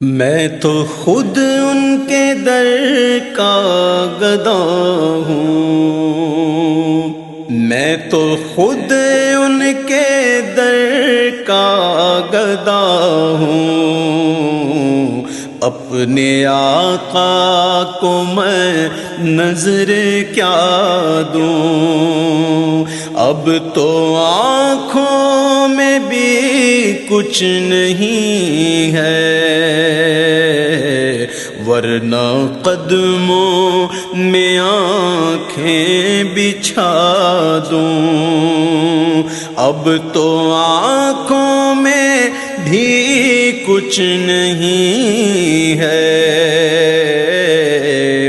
میں تو خود ان کے در کا گدا ہوں، میں تو خود ان کے در کا گدا ہوں، اپنے آقا کو میں نظر کیا دوں، اب تو آنکھوں میں بھی کچھ نہیں ہے، ورنہ قدموں میں آنکھیں بچھا دوں، اب تو آنکھوں میں بھی کچھ نہیں ہے،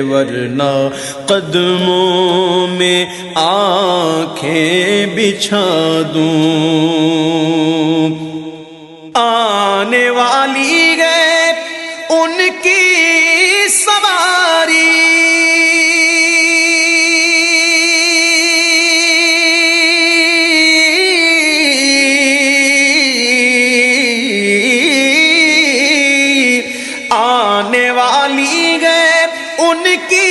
ورنہ قدموں میں آنکھیں بچھا دوں۔ آنے والی ہے ان کی سواری، آنے والی ہے ان کی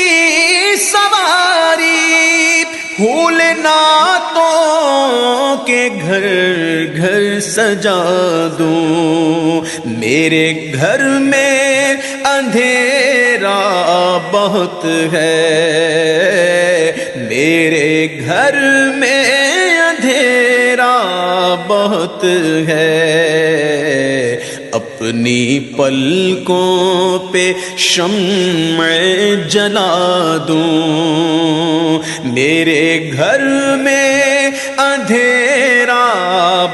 سواری، پھول نعتوں کے گھر گھر سجا دوں، میرے گھر میں اندھیرا بہت ہے، میرے گھر میں اندھیرا بہت ہے، اپنی پلکوں پہ شمع جلا دوں، میرے گھر میں اندھیرا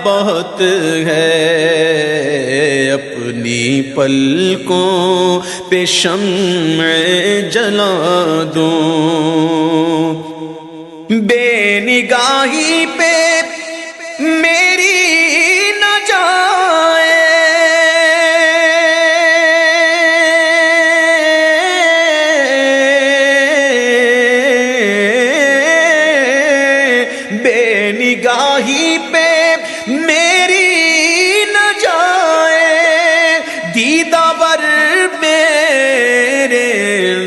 بہت ہے، اپنی پلکوں پہ شمع جلا دوں، بے نگاہی پہ میری نہ جائے، بے نگاہی پہ میری نہ جائے، دیدار میرے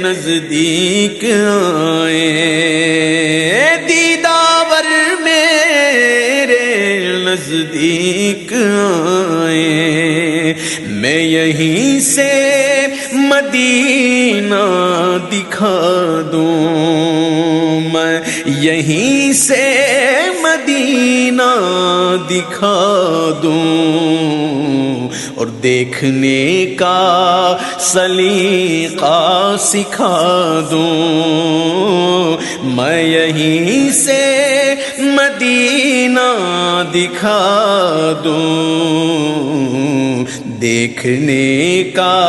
نزدیک آئے، دیدار میرے نزدیک آئے، میں یہیں سے مدینہ دکھا دوں، میں یہیں سے مدینہ دکھا دوں، اور دیکھنے کا سلیقہ سکھا دوں، میں یہیں سے مدینہ دکھا دوں، دیکھنے کا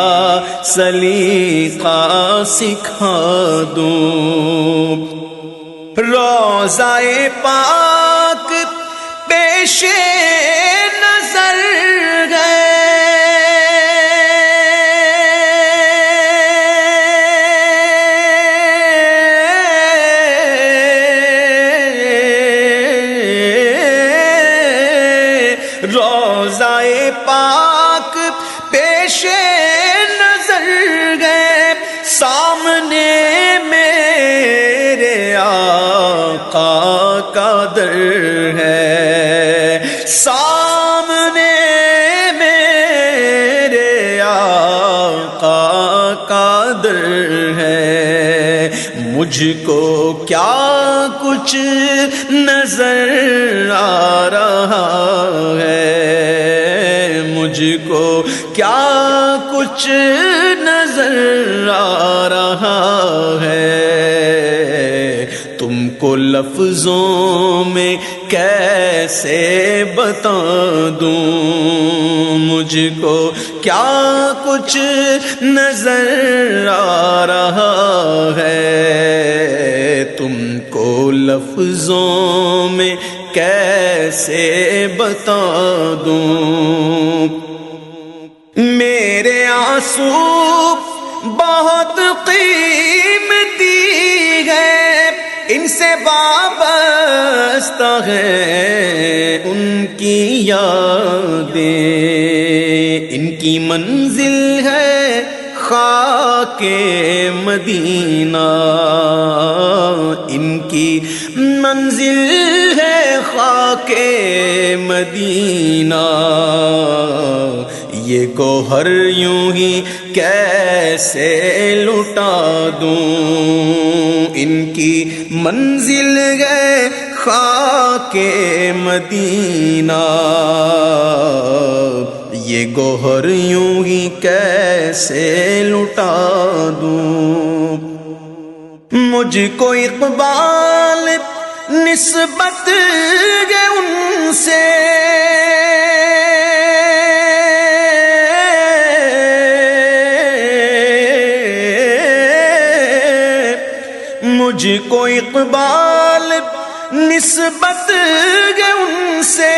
سلیقہ سکھا دوں، روضہ پاک پیش نظر گئے، روضہ پاک پیش نظر گئے، سامنے میرے آقا کا در ہے، سامنے میرے آقا کا در ہے، مجھ کو کیا کچھ نظر آ رہا ہے، مجھ کو کیا کچھ نظر آ رہا ہے، تم کو لفظوں میں کیسے بتا دوں، مجھ کو کیا کچھ نظر آ رہا ہے، تم کو لفظوں میں کیسے بتا دوں، میرے آنسو بہت قیمتی ہے، ان سے وابستہ ہے ان کی یادیں، ان کی منزل ہے خاک مدینہ، ان کی منزل ہے خاک مدینہ، یہ گوہر یوں ہی کیسے لٹا دوں، ان کی منزل ہے خاک مدینہ، یہ گوہر یوں ہی کیسے لٹا دوں۔ مجھ کو اقبال نسبت ہے ان سے، مجھ کو اقبال نسبت ہے ان سے،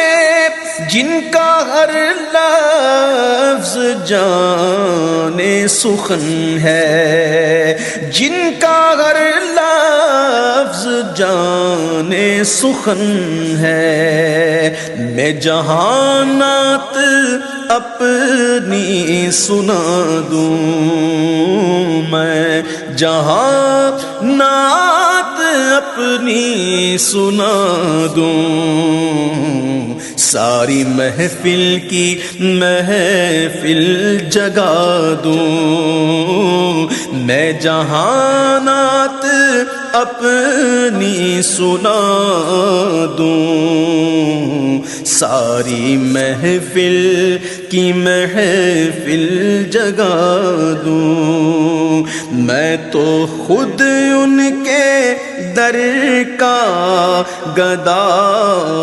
جن کا ہر لفظ جان سخن ہے، جن کا ہر لفظ جان سخن ہے، میں جہانات اپنی سنا دوں، میں جہانات اپنی سنا دوں، ساری محفل کی محفل جگا دوں، میں جہانات اپنی سنا دوں، ساری محفل کی محفل جگا دوں، میں تو خود ان کے در کا گدا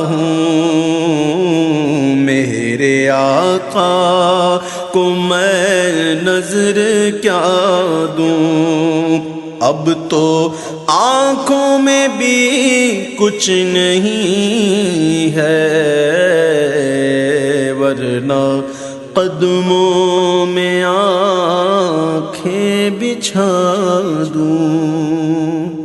ہوں، میرے آقا کو میں نظر کیا دوں، اب تو آنکھوں میں بھی کچھ نہیں ہے، ورنہ قدموں میں آنکھیں بچھا دوں۔